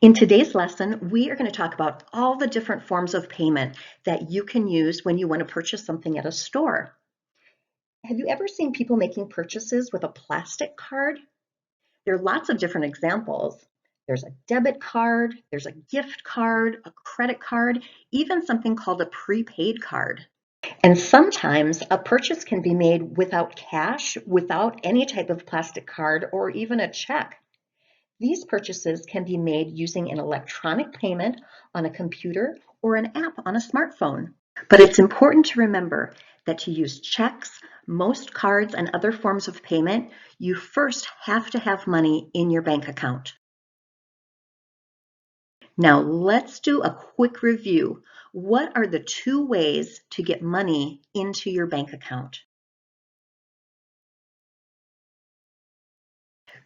In today's lesson, we are going to talk about all the different forms of payment that you can use when you want to purchase something at a store. Have you ever seen people making purchases with a plastic card? There are lots of different examples. There's a debit card, there's a gift card, a credit card, even something called a prepaid card. And sometimes a purchase can be made without cash, without any type of plastic card, or even a check. These purchases can be made using an electronic payment on a computer or an app on a smartphone. But it's important to remember that to use checks, most cards, and other forms of payment, you first have to have money in your bank account. Now let's do a quick review. What are the two ways to get money into your bank account?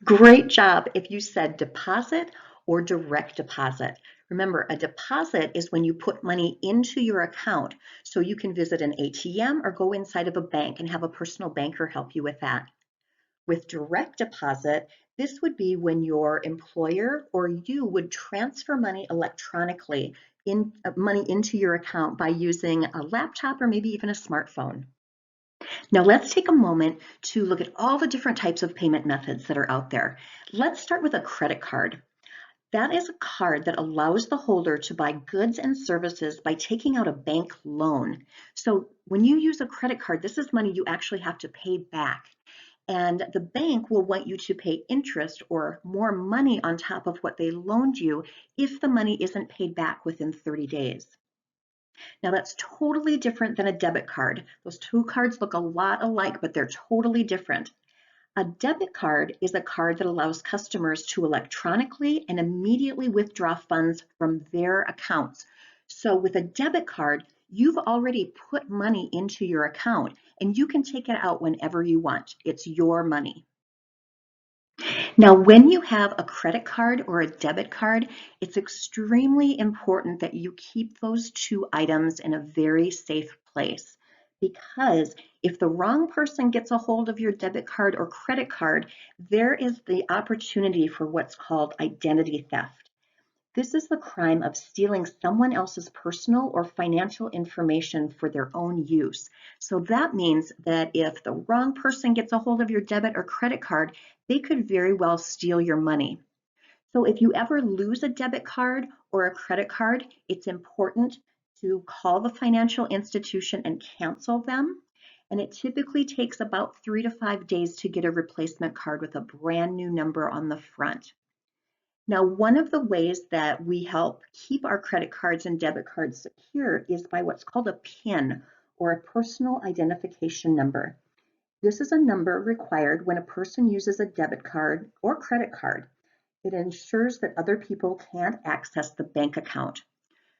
Great job if you said deposit or direct deposit. Remember, a deposit is when you put money into your account, so you can visit an ATM or go inside of a bank and have a personal banker help you with that. With direct deposit, this would be when your employer or you would transfer money electronically money into your account by using a laptop or maybe even a smartphone. Now let's take a moment to look at all the different types of payment methods that are out there. Let's start with a credit card. That is a card that allows the holder to buy goods and services by taking out a bank loan. So when you use a credit card, this is money you actually have to pay back. And the bank will want you to pay interest or more money on top of what they loaned you if the money isn't paid back within 30 days. Now that's totally different than a debit card. Those two cards look a lot alike, but they're totally different. A debit card is a card that allows customers to electronically and immediately withdraw funds from their accounts. So with a debit card, you've already put money into your account and you can take it out whenever you want. It's your money. Now, when you have a credit card or a debit card, it's extremely important that you keep those two items in a very safe place. Because if the wrong person gets a hold of your debit card or credit card, there is the opportunity for what's called identity theft. This is the crime of stealing someone else's personal or financial information for their own use. So that means that if the wrong person gets a hold of your debit or credit card, they could very well steal your money. So if you ever lose a debit card or a credit card, it's important to call the financial institution and cancel them. And it typically takes about 3 to 5 days to get a replacement card with a brand new number on the front. Now, one of the ways that we help keep our credit cards and debit cards secure is by what's called a PIN, or a personal identification number. This is a number required when a person uses a debit card or credit card. It ensures that other people can't access the bank account.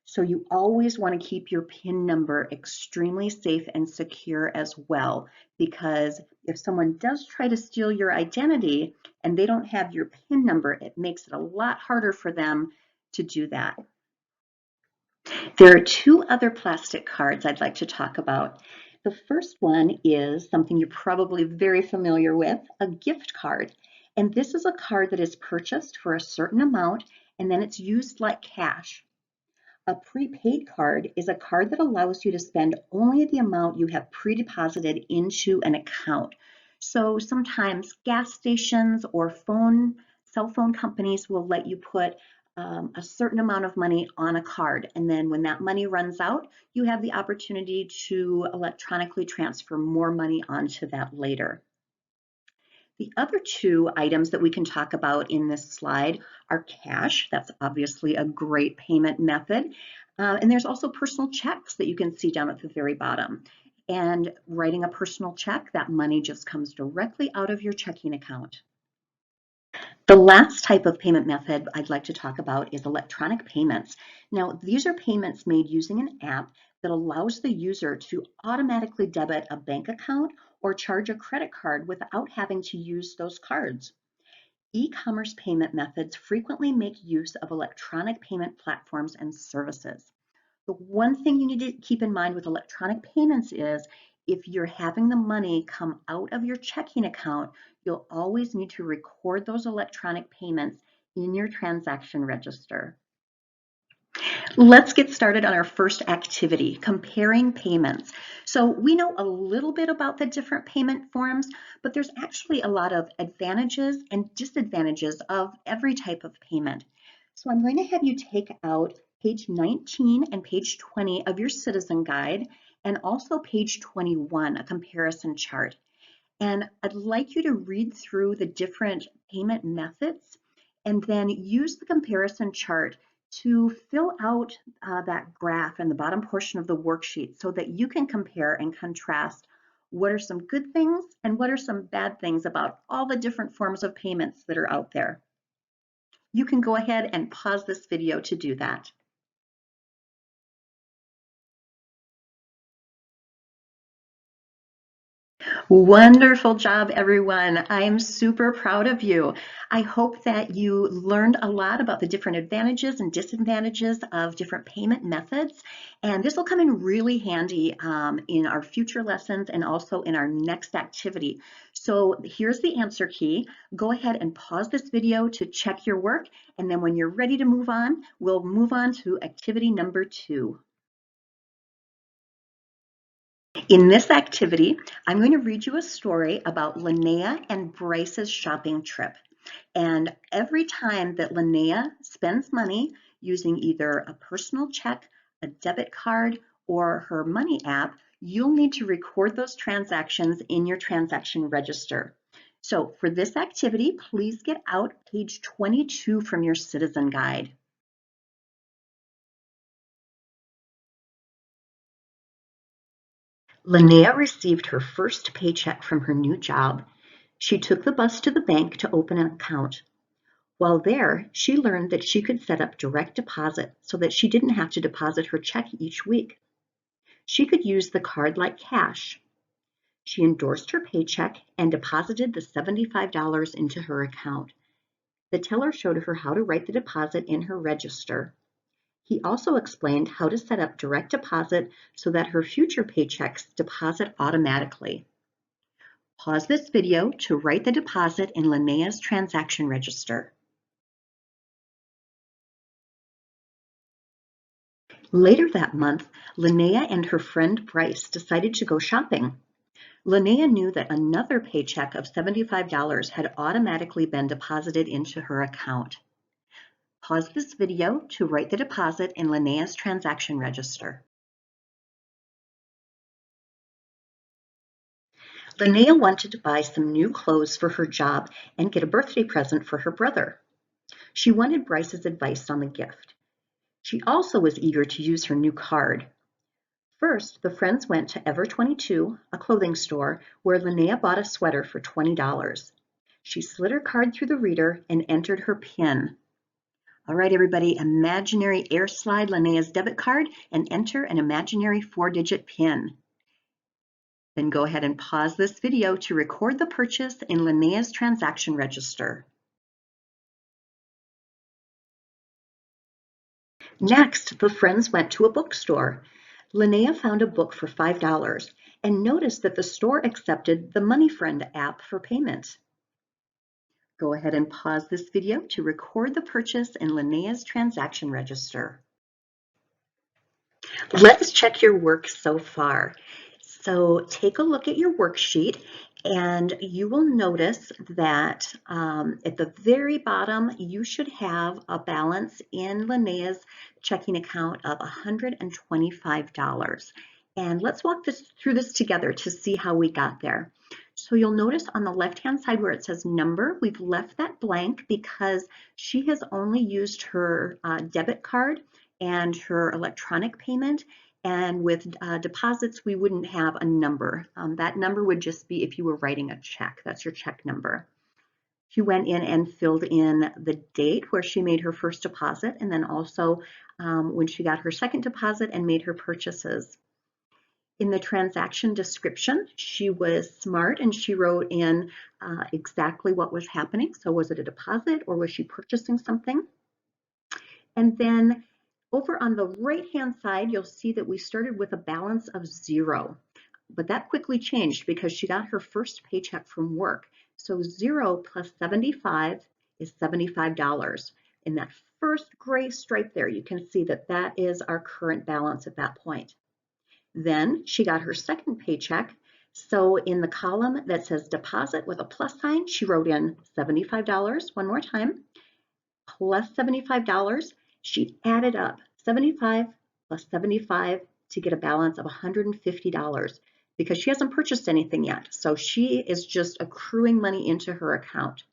So you always want to keep your PIN number extremely safe and secure as well, because if someone does try to steal your identity and they don't have your PIN number, it makes it a lot harder for them to do that. There are two other plastic cards I'd like to talk about. The first one is something you're probably very familiar with, a gift card. And this is a card that is purchased for a certain amount and then it's used like cash. A prepaid card is a card that allows you to spend only the amount you have pre-deposited into an account. So sometimes gas stations or cell phone companies will let you put a certain amount of money on a card. And then when that money runs out, you have the opportunity to electronically transfer more money onto that later. The other two items that we can talk about in this slide are cash. That's obviously a great payment method. And there's also personal checks that you can see down at the very bottom. And writing a personal check, that money just comes directly out of your checking account. The last type of payment method I'd like to talk about is electronic payments. Now, these are payments made using an app that allows the user to automatically debit a bank account or charge a credit card without having to use those cards. E-commerce payment methods frequently make use of electronic payment platforms and services. The one thing you need to keep in mind with electronic payments is if you're having the money come out of your checking account, you'll always need to record those electronic payments in your transaction register. Let's get started on our first activity, comparing payments. So we know a little bit about the different payment forms, but there's actually a lot of advantages and disadvantages of every type of payment. So I'm going to have you take out page 19 and page 20 of your Citizen Guide, and also page 21, a comparison chart. And I'd like you to read through the different payment methods and then use the comparison chart to fill out that graph in the bottom portion of the worksheet so that you can compare and contrast what are some good things and what are some bad things about all the different forms of payments that are out there. You can go ahead and pause this video to do that. Wonderful job, everyone. I am super proud of you. I hope that you learned a lot about the different advantages and disadvantages of different payment methods. And this will come in really handy in our future lessons and also in our next activity. So here's the answer key. Go ahead and pause this video to check your work. And then when you're ready to move on, we'll move on to activity number 2. In this activity, I'm going to read you a story about Linnea and Bryce's shopping trip. And every time that Linnea spends money using either a personal check, a debit card, or her money app, you'll need to record those transactions in your transaction register. So for this activity, please get out page 22 from your Citizen Guide. Linnea received her first paycheck from her new job. She took the bus to the bank to open an account. While there, she learned that she could set up direct deposit so that she didn't have to deposit her check each week. She could use the card like cash. She endorsed her paycheck and deposited the $75 into her account. The teller showed her how to write the deposit in her register. He also explained how to set up direct deposit so that her future paychecks deposit automatically. Pause this video to write the deposit in Linnea's transaction register. Later that month, Linnea and her friend Bryce decided to go shopping. Linnea knew that another paycheck of $75 had automatically been deposited into her account. Pause this video to write the deposit in Linnea's transaction register. Linnea wanted to buy some new clothes for her job and get a birthday present for her brother. She wanted Bryce's advice on the gift. She also was eager to use her new card. First, the friends went to Ever 22, a clothing store, where Linnea bought a sweater for $20. She slid her card through the reader and entered her PIN. All right, everybody, imaginary air slide Linnea's debit card and enter an imaginary 4-digit PIN. Then go ahead and pause this video to record the purchase in Linnea's transaction register. Next, the friends went to a bookstore. Linnea found a book for $5 and noticed that the store accepted the Money Friend app for payment. Go ahead and pause this video to record the purchase in Linnea's transaction register. Let's check your work so far. So take a look at your worksheet and you will notice that at the very bottom, you should have a balance in Linnea's checking account of $125. And let's walk through this together to see how we got there. So you'll notice on the left-hand side where it says number, we've left that blank because she has only used her debit card and her electronic payment. And with deposits, we wouldn't have a number. That number would just be if you were writing a check. That's your check number. She went in and filled in the date where she made her first deposit, and then also when she got her second deposit and made her purchases. In the transaction description, she was smart and she wrote in exactly what was happening. So was it a deposit or was she purchasing something? And then over on the right-hand side, you'll see that we started with a balance of 0, but that quickly changed because she got her first paycheck from work. So 0 plus 75 is $75. In that first gray stripe there, you can see that that is our current balance at that point. Then she got her second paycheck. So in the column that says deposit with a plus sign, she wrote in $75 one more time, plus $75. She added up 75 plus 75 to get a balance of $150 because she hasn't purchased anything yet. So she is just accruing money into her account.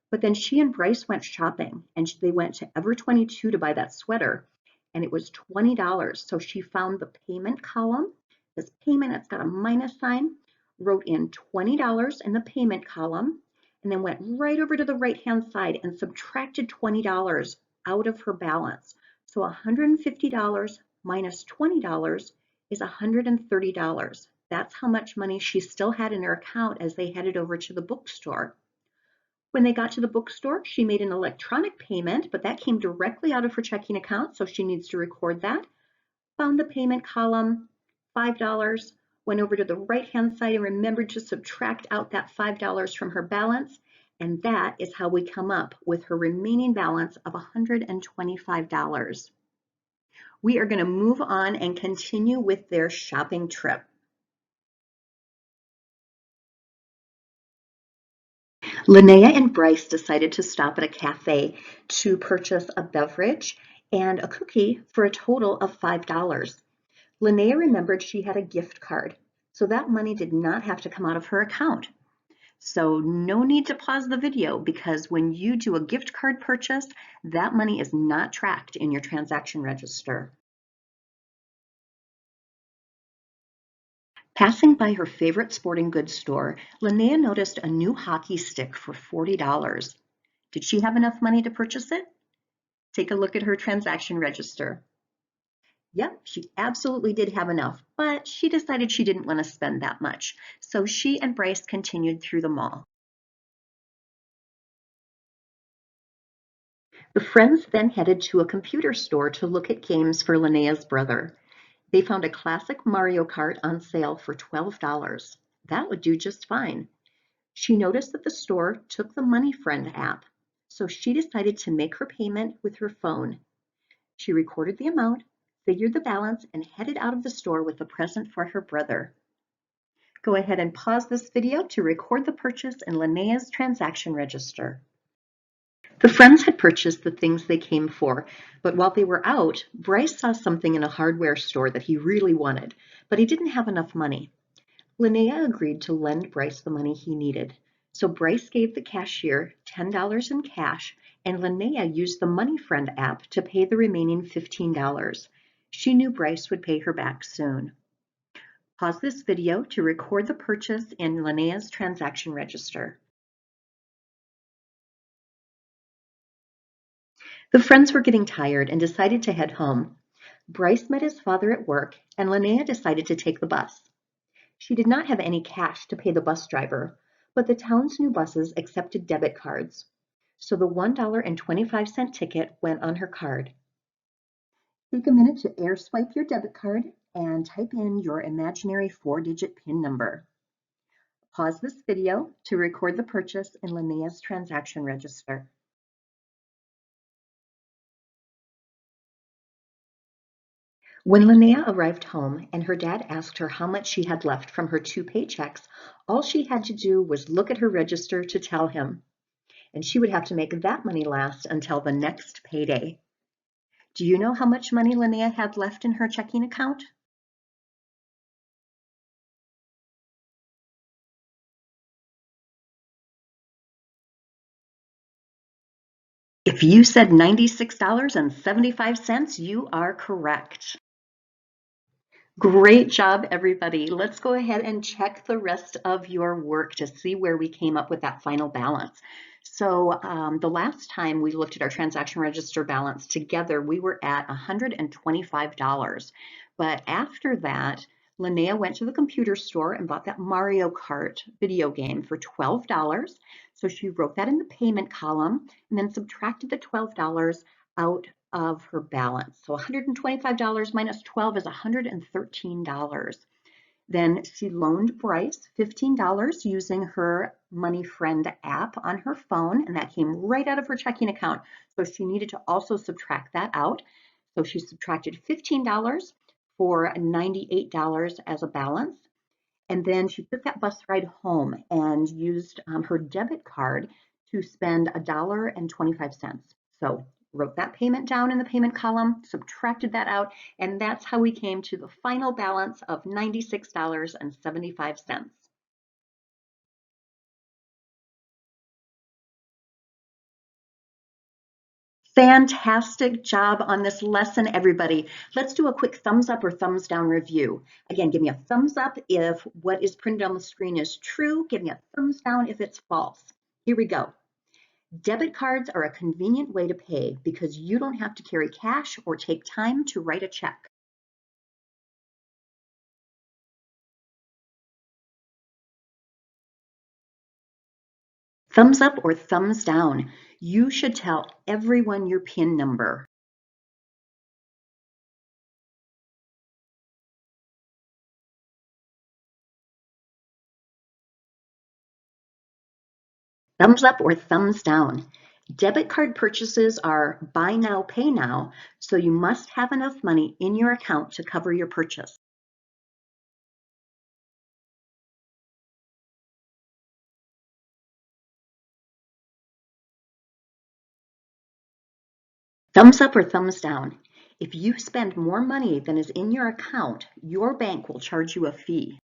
But then she and Bryce went shopping and they went to Ever 22 to buy that sweater and it was $20. So she found the payment column. This payment, it's got a minus sign, wrote in $20 in the payment column, and then went right over to the right-hand side and subtracted $20 out of her balance. So $150 minus $20 is $130. That's how much money she still had in her account as they headed over to the bookstore. When they got to the bookstore, she made an electronic payment, but that came directly out of her checking account, so she needs to record that. Found the payment column, $5, went over to the right-hand side and remembered to subtract out that $5 from her balance, and that is how we come up with her remaining balance of $125. We are going to move on and continue with their shopping trip. Linnea and Bryce decided to stop at a cafe to purchase a beverage and a cookie for a total of $5. Linnea remembered she had a gift card, so that money did not have to come out of her account. So no need to pause the video because when you do a gift card purchase, that money is not tracked in your transaction register. Passing by her favorite sporting goods store, Linnea noticed a new hockey stick for $40. Did she have enough money to purchase it? Take a look at her transaction register. Yep, she absolutely did have enough, but she decided she didn't want to spend that much. So she and Bryce continued through the mall. The friends then headed to a computer store to look at games for Linnea's brother. They found a classic Mario Kart on sale for $12. That would do just fine. She noticed that the store took the Money Friend app, so she decided to make her payment with her phone. She recorded the amount, figured the balance, and headed out of the store with a present for her brother. Go ahead and pause this video to record the purchase in Linnea's transaction register. The friends had purchased the things they came for, but while they were out, Bryce saw something in a hardware store that he really wanted, but he didn't have enough money. Linnea agreed to lend Bryce the money he needed, so Bryce gave the cashier $10 in cash, and Linnea used the Money Friend app to pay the remaining $15. She knew Bryce would pay her back soon. Pause this video to record the purchase in Linnea's transaction register. The friends were getting tired and decided to head home. Bryce met his father at work, and Linnea decided to take the bus. She did not have any cash to pay the bus driver, but the town's new buses accepted debit cards, so the $1.25 ticket went on her card. Take a minute to air swipe your debit card and type in your imaginary 4-digit PIN number. Pause this video to record the purchase in Linnea's transaction register. When Linnea arrived home and her dad asked her how much she had left from her 2 paychecks, all she had to do was look at her register to tell him, and she would have to make that money last until the next payday. Do you know how much money Linnea had left in her checking account? If you said $96.75, you are correct. Great job, everybody. Let's go ahead and check the rest of your work to see where we came up with that final balance. So the last time we looked at our transaction register balance together, we were at $125. But after that, Linnea went to the computer store and bought that Mario Kart video game for $12. So she wrote that in the payment column and then subtracted the $12 out of her balance. So $125 minus 12 is $113. Then she loaned Bryce $15 using her Money Friend app on her phone, and that came right out of her checking account. So she needed to also subtract that out. So she subtracted $15 for $98 as a balance. And then she took that bus ride home and used her debit card to spend $1.25. So wrote that payment down in the payment column, subtracted that out, and that's how we came to the final balance of $96.75. Fantastic job on this lesson, everybody. Let's do a quick thumbs up or thumbs down review. Again, give me a thumbs up if what is printed on the screen is true. Give me a thumbs down if it's false. Here we go. Debit cards are a convenient way to pay because you don't have to carry cash or take time to write a check. Thumbs up or thumbs down. You should tell everyone your PIN number. Thumbs up or thumbs down. Debit card purchases are buy now, pay now, so you must have enough money in your account to cover your purchase. Thumbs up or thumbs down. If you spend more money than is in your account, your bank will charge you a fee.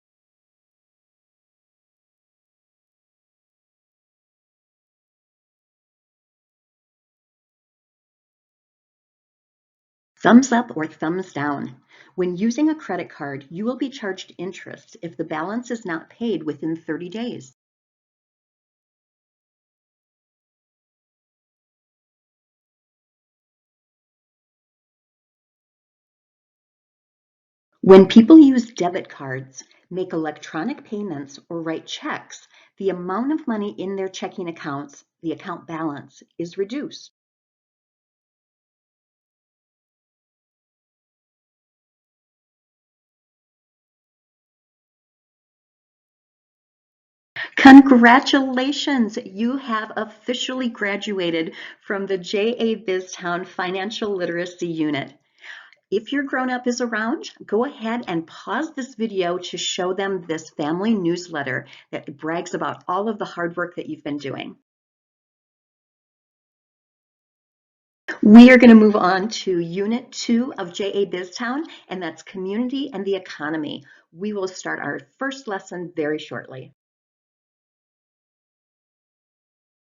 Thumbs up or thumbs down. When using a credit card, you will be charged interest if the balance is not paid within 30 days. When people use debit cards, make electronic payments, or write checks, the amount of money in their checking accounts, the account balance, is reduced. Congratulations! You have officially graduated from the JA BizTown Financial Literacy Unit. If your grown-up is around, go ahead and pause this video to show them this family newsletter that brags about all of the hard work that you've been doing. We are going to move on to Unit 2 of JA BizTown, and that's Community and the Economy. We will start our first lesson very shortly.